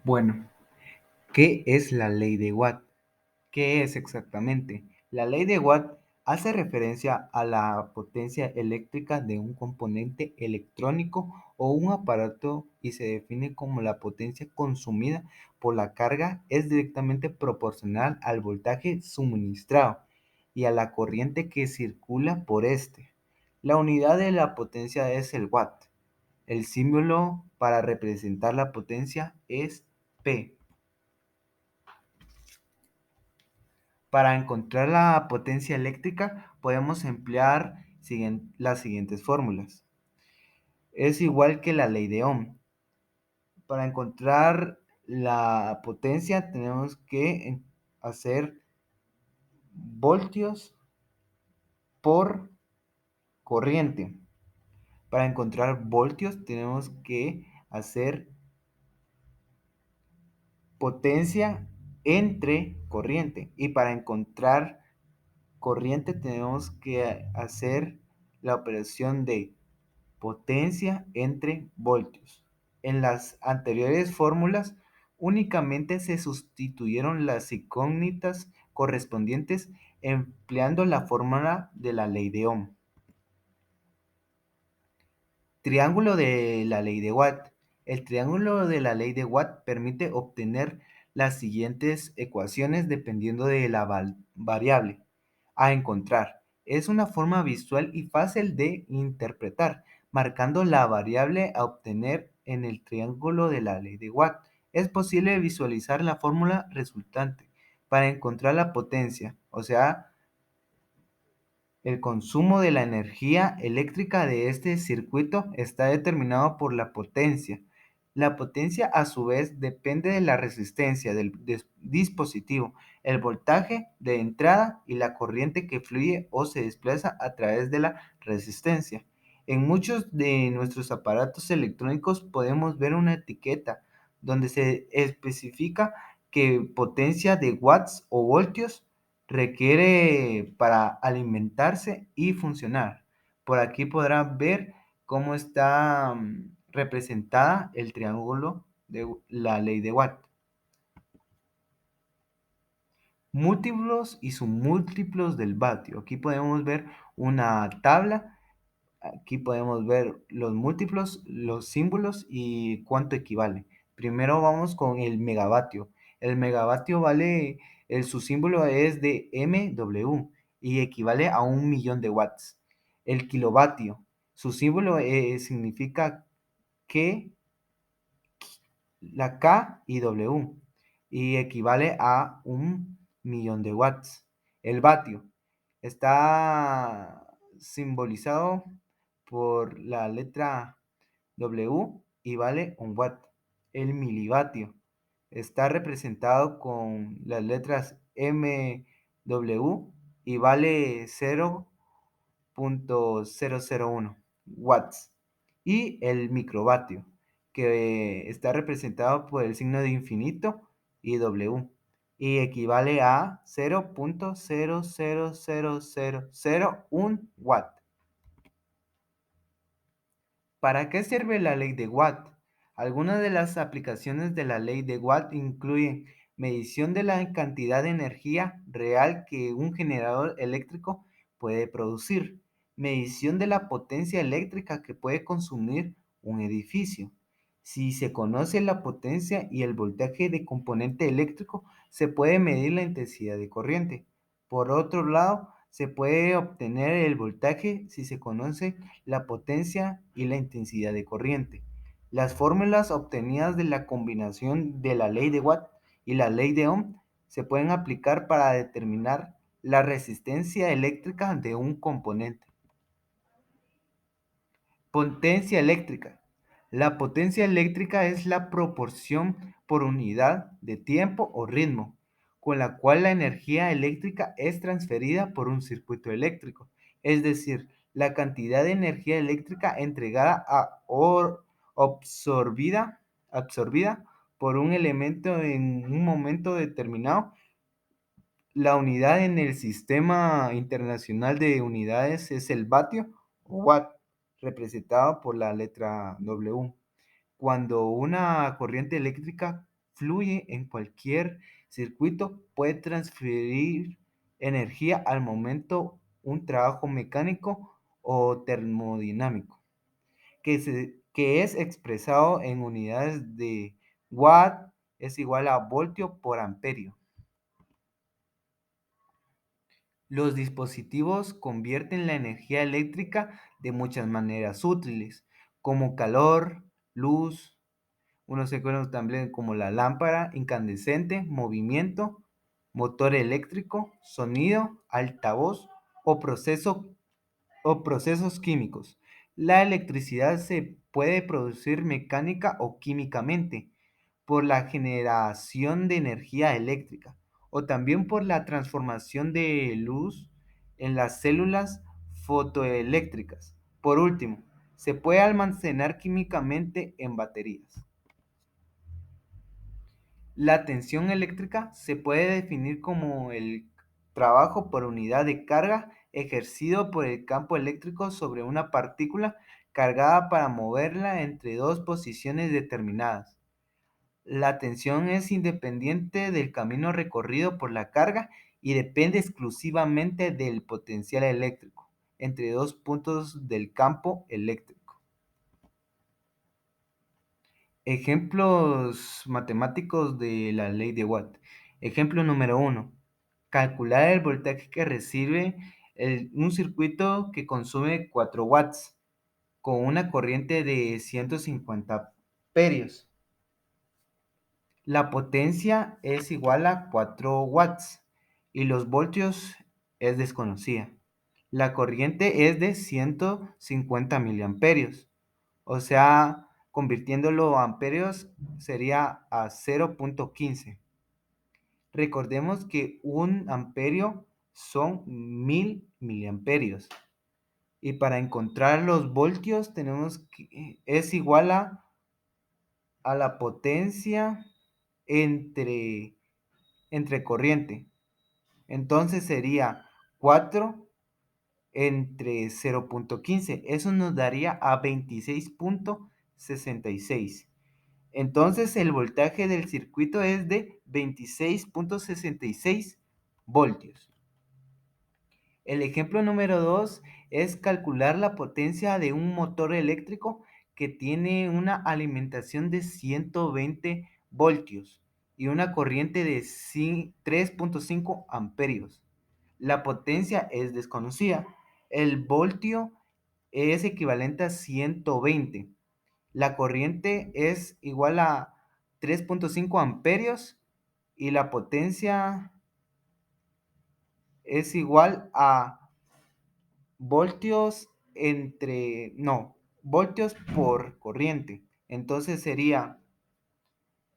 Bueno, ¿qué es la ley de Watt? ¿Qué es exactamente? La ley de Watt hace referencia a la potencia eléctrica de un componente electrónico o un aparato y se define como la potencia consumida por la carga es directamente proporcional al voltaje suministrado y a la corriente que circula por este. La unidad de la potencia es el watt. El símbolo para representar la potencia es P. Para encontrar la potencia eléctrica podemos emplear las siguientes fórmulas. Es igual que la ley de Ohm. Para encontrar la potencia tenemos que hacer voltios por corriente. Para encontrar voltios tenemos que hacer potencia entre corriente. Y para encontrar corriente tenemos que hacer la operación de potencia entre voltios. En las anteriores fórmulas únicamente se sustituyeron las incógnitas correspondientes empleando la fórmula de la ley de Ohm. Triángulo de la ley de Watt. El triángulo de la ley de Watt permite obtener las siguientes ecuaciones dependiendo de la variable a encontrar. Es una forma visual y fácil de interpretar, marcando la variable a obtener en el triángulo de la ley de Watt. Es posible visualizar la fórmula resultante para encontrar la potencia, o sea, el consumo de la energía eléctrica de este circuito está determinado por la potencia. La potencia a su vez depende de la resistencia del dispositivo, el voltaje de entrada y la corriente que fluye o se desplaza a través de la resistencia. En muchos de nuestros aparatos electrónicos podemos ver una etiqueta donde se especifica qué potencia de watts o voltios requiere para alimentarse y funcionar. Por aquí podrán ver cómo está representada el triángulo de la ley de Watt. Múltiplos y submúltiplos del vatio. Aquí podemos ver una tabla. Aquí podemos ver los múltiplos, los símbolos y cuánto equivale. Primero vamos con el megavatio. El megavatio vale, su símbolo es de MW y equivale a 1.000.000 de watts. El kilovatio, su símbolo significa que la K y W y equivale a 1.000.000 de watts. El vatio está simbolizado por la letra W y vale un watt. El milivatio está representado con las letras MW y vale 0.001 watts. Y el microvatio, que está representado por el signo de infinito y W y equivale a 0.0000001 watt. ¿Para qué sirve la ley de Watt? Algunas de las aplicaciones de la ley de Watt incluyen medición de la cantidad de energía real que un generador eléctrico puede producir, medición de la potencia eléctrica que puede consumir un edificio. Si se conoce la potencia y el voltaje de componente eléctrico, se puede medir la intensidad de corriente. Por otro lado, se puede obtener el voltaje si se conoce la potencia y la intensidad de corriente. Las fórmulas obtenidas de la combinación de la ley de Watt y la ley de Ohm se pueden aplicar para determinar la resistencia eléctrica de un componente. Potencia eléctrica. La potencia eléctrica es la proporción por unidad de tiempo o ritmo con la cual la energía eléctrica es transferida por un circuito eléctrico, es decir, la cantidad de energía eléctrica entregada o absorbida por un elemento en un momento determinado. La unidad en el Sistema Internacional de Unidades es el vatio o watt, representado por la letra W. Cuando una corriente eléctrica fluye en cualquier circuito puede transferir energía al momento un trabajo mecánico o termodinámico, que es expresado en unidades de watt es igual a voltio por amperio. Los dispositivos convierten la energía eléctrica de muchas maneras útiles, como calor, luz, uno se conoce también como la lámpara incandescente, movimiento, motor eléctrico, sonido, altavoz o procesos químicos. La electricidad se puede producir mecánica o químicamente por la generación de energía eléctrica o también por la transformación de luz en las células fotoeléctricas. Por último, se puede almacenar químicamente en baterías. La tensión eléctrica se puede definir como el trabajo por unidad de carga ejercido por el campo eléctrico sobre una partícula cargada para moverla entre dos posiciones determinadas. La tensión es independiente del camino recorrido por la carga y depende exclusivamente del potencial eléctrico entre dos puntos del campo eléctrico. Ejemplos matemáticos de la ley de Watt. Ejemplo número uno. Calcular el voltaje que recibe un circuito que consume 4 watts con una corriente de 150 amperios. La potencia es igual a 4 watts y los voltios es desconocida. La corriente es de 150 miliamperios. O sea, convirtiéndolo a amperios sería a 0.15. Recordemos que un amperio son 1000 miliamperios. Y para encontrar los voltios tenemos que es igual a la potencia entre, entre corriente. Entonces sería 4 entre 0.15. Eso nos daría a 26.66. Entonces el voltaje del circuito es de 26.66 voltios. El ejemplo número 2 es calcular la potencia de un motor eléctrico que tiene una alimentación de 120 voltios y una corriente de 3.5 amperios. La potencia es desconocida. El voltio es equivalente a 120. La corriente es igual a 3.5 amperios y la potencia es igual a voltios voltios por corriente. Entonces sería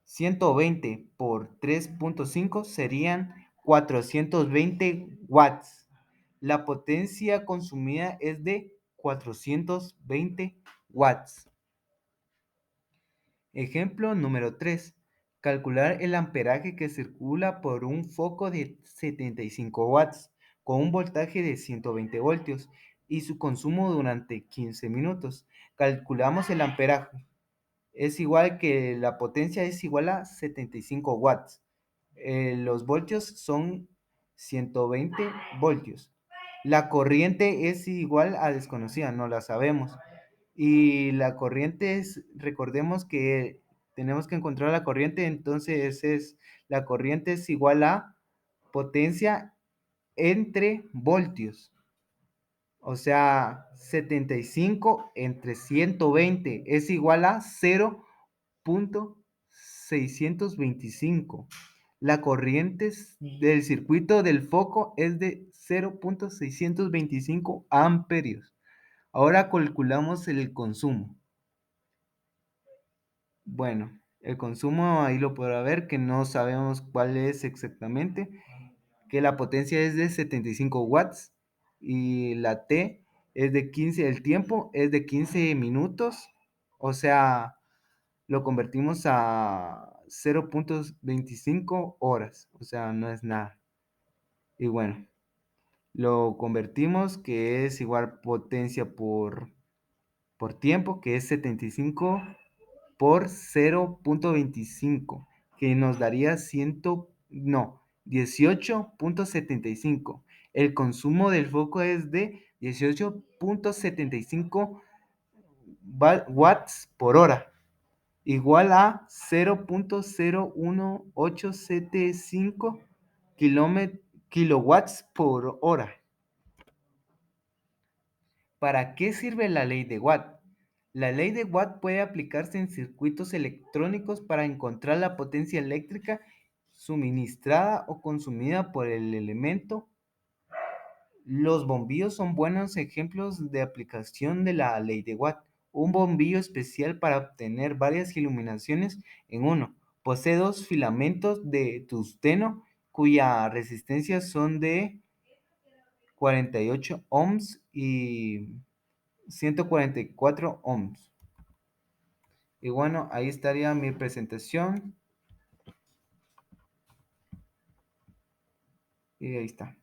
120 por 3.5 serían 420 watts. La potencia consumida es de 420 watts. Ejemplo número 3. Calcular el amperaje que circula por un foco de 75 watts con un voltaje de 120 voltios y su consumo durante 15 minutos. Calculamos el amperaje. Es igual que la potencia es igual a 75 watts. Los voltios son 120 voltios. La corriente es igual a desconocida, no la sabemos. Y la corriente es, recordemos que tenemos que encontrar la corriente, entonces la corriente es igual a potencia entre voltios. O sea, 75 entre 120 es igual a 0.625. La corriente del circuito del foco es de 0.625 amperios. Ahora calculamos el consumo. Bueno, el consumo ahí lo podrá ver que no sabemos cuál es exactamente, que la potencia es de 75 watts y la T es de 15, el tiempo es de 15 minutos, o sea, lo convertimos a 0.25 horas, o sea, no es nada. Y bueno, lo convertimos que es igual potencia por tiempo, que es 75 por 0.25. que nos daría 18.75. El consumo del foco es de 18.75 watts por hora, igual a 0.01875 kilowatts por hora. ¿Para qué sirve la ley de Watt? La ley de Watt puede aplicarse en circuitos electrónicos para encontrar la potencia eléctrica suministrada o consumida por el elemento. Los bombillos son buenos ejemplos de aplicación de la ley de Watt. Un bombillo especial para obtener varias iluminaciones en uno. Posee dos filamentos de tungsteno cuya resistencia son de 48 ohms y 144 ohms. Y bueno, ahí estaría mi presentación. Y ahí está.